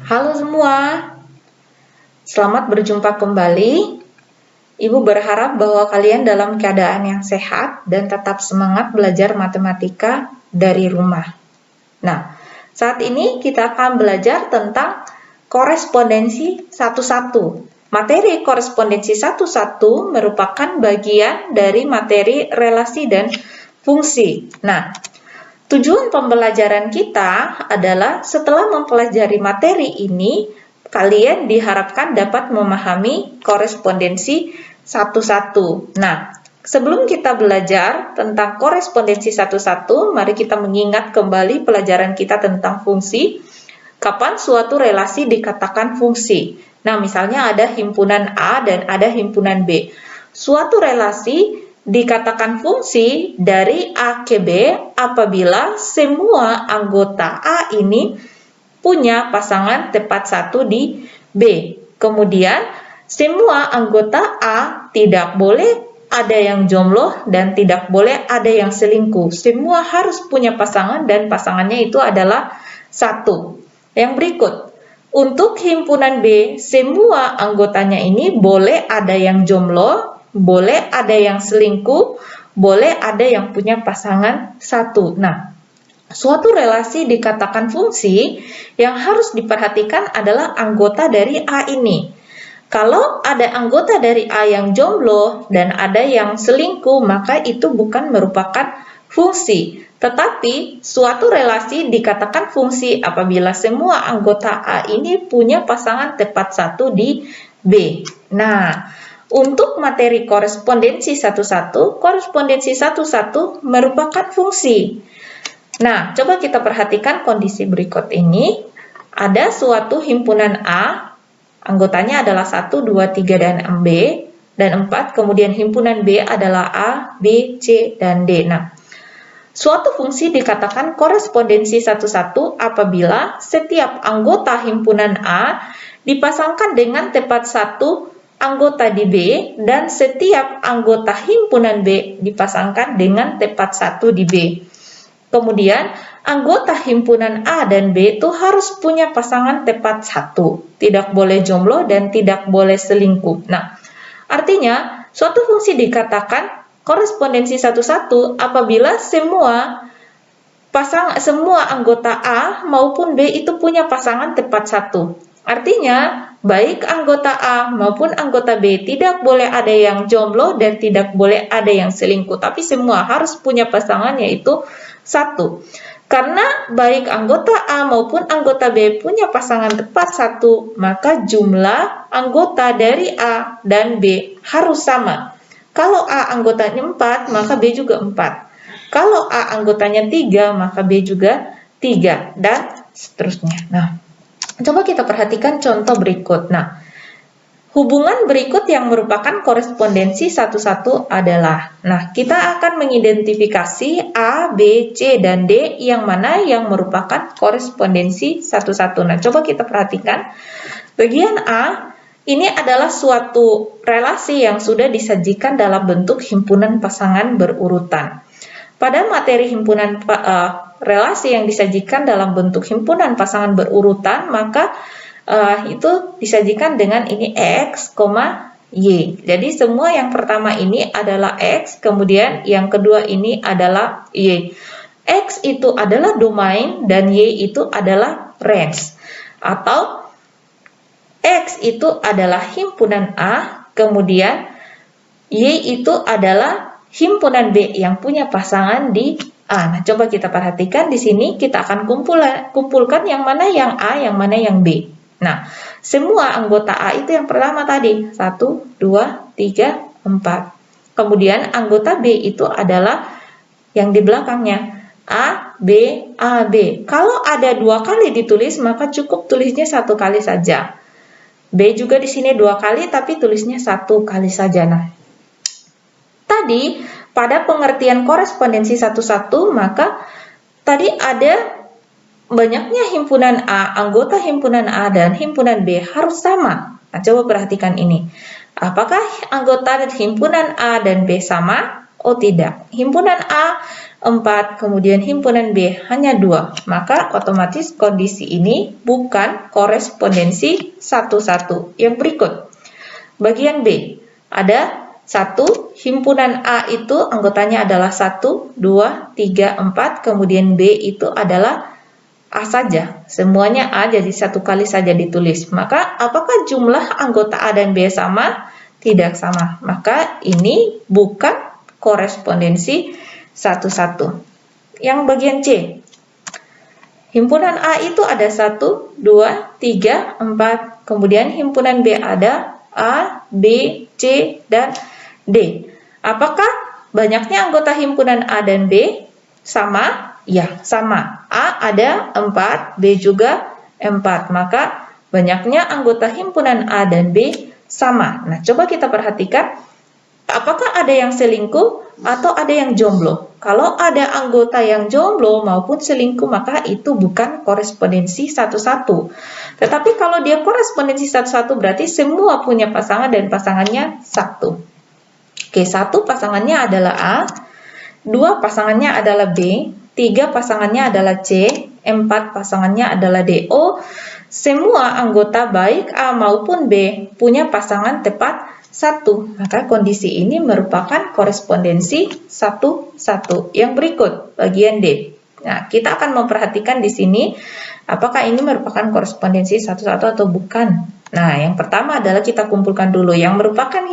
Halo semua, selamat berjumpa kembali. Ibu berharap bahwa kalian dalam keadaan yang sehat dan tetap semangat belajar matematika dari rumah. Nah, saat ini kita akan belajar tentang korespondensi satu-satu. Materi korespondensi satu-satu merupakan bagian dari materi relasi dan fungsi. Nah, tujuan pembelajaran kita adalah setelah mempelajari materi ini, kalian diharapkan dapat memahami korespondensi satu-satu. Nah, sebelum kita belajar tentang korespondensi satu-satu, mari kita mengingat kembali pelajaran kita tentang fungsi. Kapan suatu relasi dikatakan fungsi? Nah, misalnya ada himpunan A dan ada himpunan B. Suatu relasi dikatakan fungsi dari A ke B apabila semua anggota A ini punya pasangan tepat satu di B. Kemudian, semua anggota A tidak boleh ada yang jomblo dan tidak boleh ada yang selingkuh. Semua harus punya pasangan dan pasangannya itu adalah satu. Yang berikut, untuk himpunan B, semua anggotanya ini boleh ada yang jomblo, boleh ada yang selingkuh, boleh ada yang punya pasangan satu. Nah, suatu relasi dikatakan fungsi yang harus diperhatikan adalah anggota dari A ini. Kalau ada anggota dari A yang jomblo dan ada yang selingkuh, maka itu bukan merupakan fungsi. Tetapi suatu relasi dikatakan fungsi apabila semua anggota A ini punya pasangan tepat satu di B. Nah, untuk materi korespondensi satu-satu merupakan fungsi. Nah, coba kita perhatikan kondisi berikut ini. Ada suatu himpunan A, anggotanya adalah 1, 2, 3, dan B, dan 4. Kemudian himpunan B adalah A, B, C, dan D. Nah, suatu fungsi dikatakan korespondensi satu-satu apabila setiap anggota himpunan A dipasangkan dengan tepat satu anggota di B dan setiap anggota himpunan B dipasangkan dengan tepat satu di B. Kemudian, anggota himpunan A dan B itu harus punya pasangan tepat satu. Tidak boleh jomblo dan tidak boleh selingkuh. Nah, artinya suatu fungsi dikatakan korespondensi satu-satu apabila semua anggota A maupun B itu punya pasangan tepat satu. Artinya, baik anggota A maupun anggota B tidak boleh ada yang jomblo dan tidak boleh ada yang selingkuh, tapi semua harus punya pasangan yaitu satu. Karena baik anggota A maupun anggota B punya pasangan tepat satu, maka jumlah anggota dari A dan B harus sama. Kalau A anggotanya 4, maka B juga 4. Kalau A anggotanya 3, maka B juga 3, dan seterusnya. Nah, coba kita perhatikan contoh berikut. Nah, hubungan berikut yang merupakan korespondensi satu-satu adalah, nah, kita akan mengidentifikasi A, B, C, dan D yang mana yang merupakan korespondensi satu-satu. Nah, coba kita perhatikan. Bagian A, ini adalah suatu relasi yang sudah disajikan dalam bentuk himpunan pasangan berurutan. Pada materi relasi yang disajikan dalam bentuk himpunan pasangan berurutan, maka itu disajikan dengan ini X, Y. Jadi semua yang pertama ini adalah X, kemudian yang kedua ini adalah Y. X itu adalah domain dan Y itu adalah range. Atau X itu adalah himpunan A, kemudian Y itu adalah himpunan B yang punya pasangan di A. Nah, coba kita perhatikan di sini, kita akan kumpulkan yang mana yang A, yang mana yang B. Nah, semua anggota A itu yang pertama tadi, 1, 2, 3, 4. Kemudian anggota B itu adalah yang di belakangnya, A, B, A, B. Kalau ada 2 kali ditulis, maka cukup tulisnya 1 kali saja. B juga di sini 2 kali, tapi tulisnya 1 kali saja. Nah, tadi pada pengertian korespondensi satu-satu, maka tadi ada banyaknya himpunan A, anggota himpunan A dan himpunan B harus sama. Nah, coba perhatikan ini. Apakah anggota himpunan A dan B sama? Oh tidak, himpunan A 4, kemudian himpunan B hanya 2. Maka otomatis kondisi ini bukan korespondensi satu-satu. Yang berikut, bagian B, ada 1, himpunan A itu anggotanya adalah 1, 2, 3, 4, kemudian B itu adalah A saja. Semuanya A, jadi satu kali saja ditulis. Maka apakah jumlah anggota A dan B sama? Tidak sama. Maka ini bukan korespondensi satu-satu. Yang bagian C, himpunan A itu ada 1, 2, 3, 4. Kemudian himpunan B ada A, B, C, dan D. Apakah banyaknya anggota himpunan A dan B sama? Ya, sama. A ada 4, B juga 4. Maka banyaknya anggota himpunan A dan B sama. Nah, coba kita perhatikan, apakah ada yang selingkuh atau ada yang jomblo? Kalau ada anggota yang jomblo maupun selingkuh, maka itu bukan korespondensi satu-satu. Tetapi kalau dia korespondensi satu-satu, berarti semua punya pasangan dan pasangannya satu. Oke, 1 pasangannya adalah A, 2 pasangannya adalah B, 3 pasangannya adalah C, 4 pasangannya adalah D. Oh, semua anggota baik A maupun B punya pasangan tepat 1. Maka kondisi ini merupakan korespondensi satu-satu. Yang berikut, bagian D. Nah, kita akan memperhatikan di sini apakah ini merupakan korespondensi satu-satu atau bukan. Nah, yang pertama adalah kita kumpulkan dulu. Yang merupakan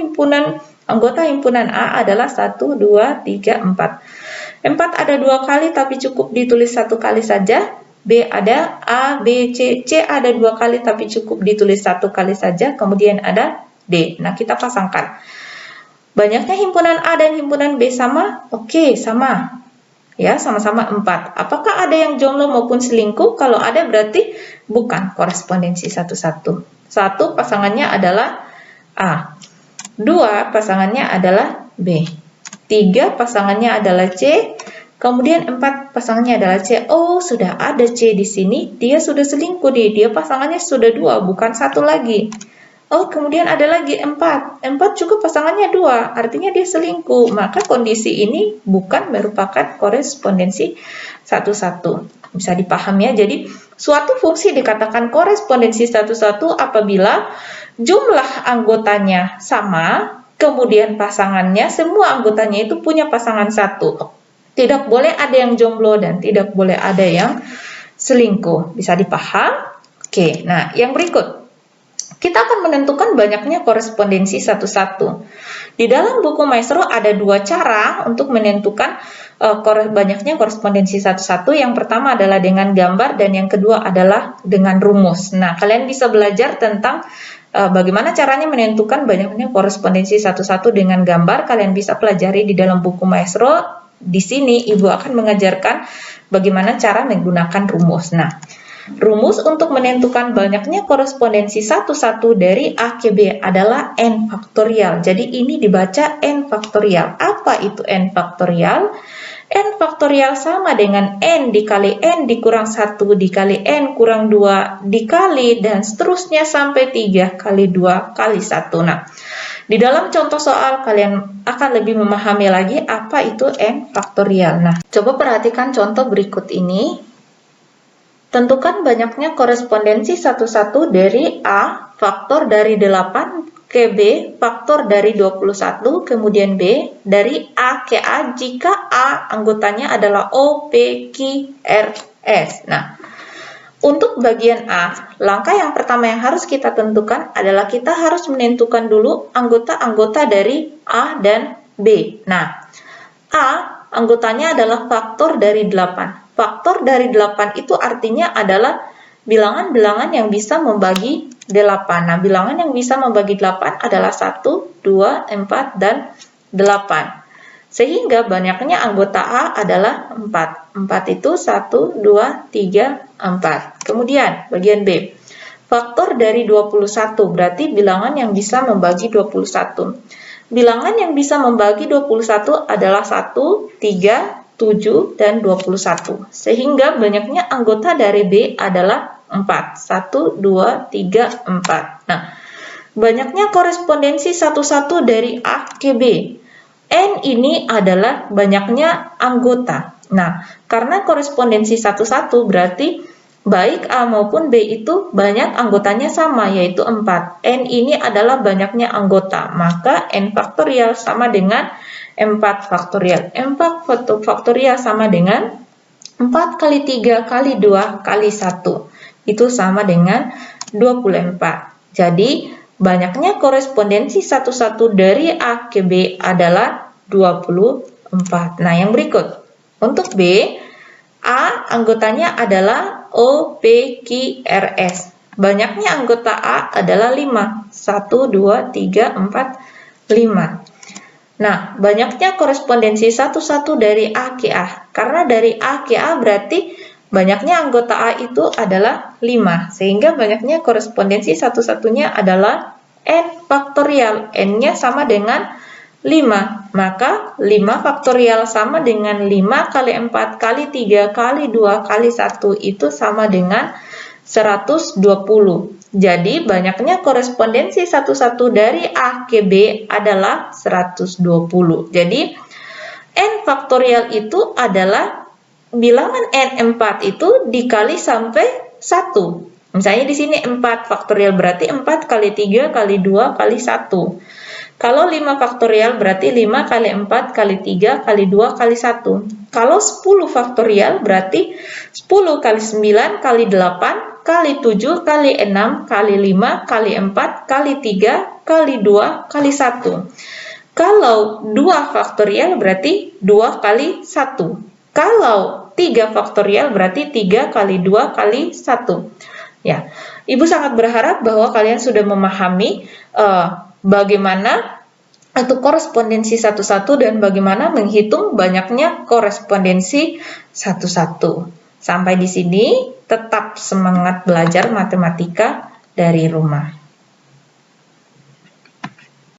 anggota himpunan A adalah 1, 2, 3, 4. 4 ada 2 kali tapi cukup ditulis 1 kali saja. B ada A, B, C. C ada 2 kali tapi cukup ditulis 1 kali saja. Kemudian ada D. Nah, kita pasangkan. Banyaknya himpunan A dan himpunan B sama? Oke, sama. Ya, sama-sama 4. Apakah ada yang jomblo maupun selingkuh? Kalau ada berarti bukan korespondensi satu-satu. 1 pasangannya adalah A. 2 pasangannya adalah B. 3 pasangannya adalah C. Kemudian 4 pasangannya adalah C. Oh, sudah ada C di sini. Dia sudah selingkuh. Dia pasangannya sudah 2, bukan 1 lagi. Oh, kemudian ada lagi 4. 4 juga pasangannya 2, artinya dia selingkuh. Maka kondisi ini bukan merupakan korespondensi satu-satu. Bisa dipahami ya. Jadi, suatu fungsi dikatakan korespondensi satu-satu apabila jumlah anggotanya sama, kemudian pasangannya, semua anggotanya itu punya pasangan 1. Tidak boleh ada yang jomblo dan tidak boleh ada yang selingkuh. Bisa dipaham? Oke, nah yang berikut. Kita akan menentukan banyaknya korespondensi satu-satu. Di dalam buku Maestro ada 2 cara untuk menentukan banyaknya korespondensi satu-satu. Yang pertama adalah dengan gambar dan yang kedua adalah dengan rumus. Nah, kalian bisa belajar tentang bagaimana caranya menentukan banyaknya korespondensi satu-satu dengan gambar. Kalian bisa pelajari di dalam buku Maestro. Di sini Ibu akan mengajarkan bagaimana cara menggunakan rumus. Nah, rumus untuk menentukan banyaknya korespondensi satu-satu dari A ke B adalah N faktorial. Jadi ini dibaca N faktorial. Apa itu N faktorial? N faktorial sama dengan N dikali N dikurang 1 dikali N kurang 2 dikali dan seterusnya sampai 3 kali 2 kali 1. Nah, di dalam contoh soal kalian akan lebih memahami lagi apa itu N faktorial. Nah, coba perhatikan contoh berikut ini. Tentukan banyaknya korespondensi satu-satu dari A, faktor dari 8, ke B, faktor dari 21, kemudian B, dari A ke A jika A anggotanya adalah O, P, Q, R, S. Nah, untuk bagian A, langkah yang pertama yang harus kita tentukan adalah kita harus menentukan dulu anggota-anggota dari A dan B. Nah, A anggotanya adalah faktor dari 8. Faktor dari 8 itu artinya adalah bilangan-bilangan yang bisa membagi 8. Nah, bilangan yang bisa membagi 8 adalah 1, 2, 4, dan 8. Sehingga banyaknya anggota A adalah 4. 4 itu 1, 2, 3, 4. Kemudian bagian B. Faktor dari 21 berarti bilangan yang bisa membagi 21. Bilangan yang bisa membagi 21 adalah 1, 3, 7, dan 21. Sehingga banyaknya anggota dari B adalah 4. 1, 2, 3, 4. Nah, banyaknya korespondensi satu-satu dari A ke B. N ini adalah banyaknya anggota. Nah, karena korespondensi 1-1 berarti baik A maupun B itu banyak anggotanya sama, yaitu 4. N ini adalah banyaknya anggota, maka N faktorial sama dengan 4 faktorial. 4 faktorial sama dengan 4 kali 3 kali 2 kali 1. Itu sama dengan 24. Jadi, banyaknya korespondensi 1-1 dari A ke B adalah 24. Nah, yang berikut. Untuk B, A anggotanya adalah O, P, Q, R, S. Banyaknya anggota A adalah 5. 1, 2, 3, 4, 5. Nah, banyaknya korespondensi 1-1 dari A ke A. Karena dari A ke A berarti banyaknya anggota A itu adalah 5. Sehingga banyaknya korespondensi 1-1-nya adalah N faktorial. N-nya sama dengan 5. Maka 5 faktorial sama dengan 5 kali 4 kali 3 kali 2 kali 1 itu sama dengan 120. Jadi, banyaknya korespondensi 1-1 dari A ke B adalah 120. Jadi, N faktorial itu adalah bilangan N4 itu dikali sampai 1. Misalnya di sini 4 faktorial berarti 4 kali 3 kali 2 kali 1. Kalau 5 faktorial berarti 5 kali 4 kali 3 kali 2 kali 1. Kalau 10 faktorial berarti 10 kali 9 kali 8 kali 7 kali 6 kali 5 kali 4 kali 3 kali 2 kali 1. Kalau 2 faktorial berarti 2 kali 1. Kalau 3 faktorial berarti 3 kali 2 kali 1. Ya, Ibu sangat berharap bahwa kalian sudah memahami bagaimana untuk korespondensi 1-1 dan bagaimana menghitung banyaknya korespondensi 1-1. Sampai di sini, tetap semangat belajar matematika dari rumah.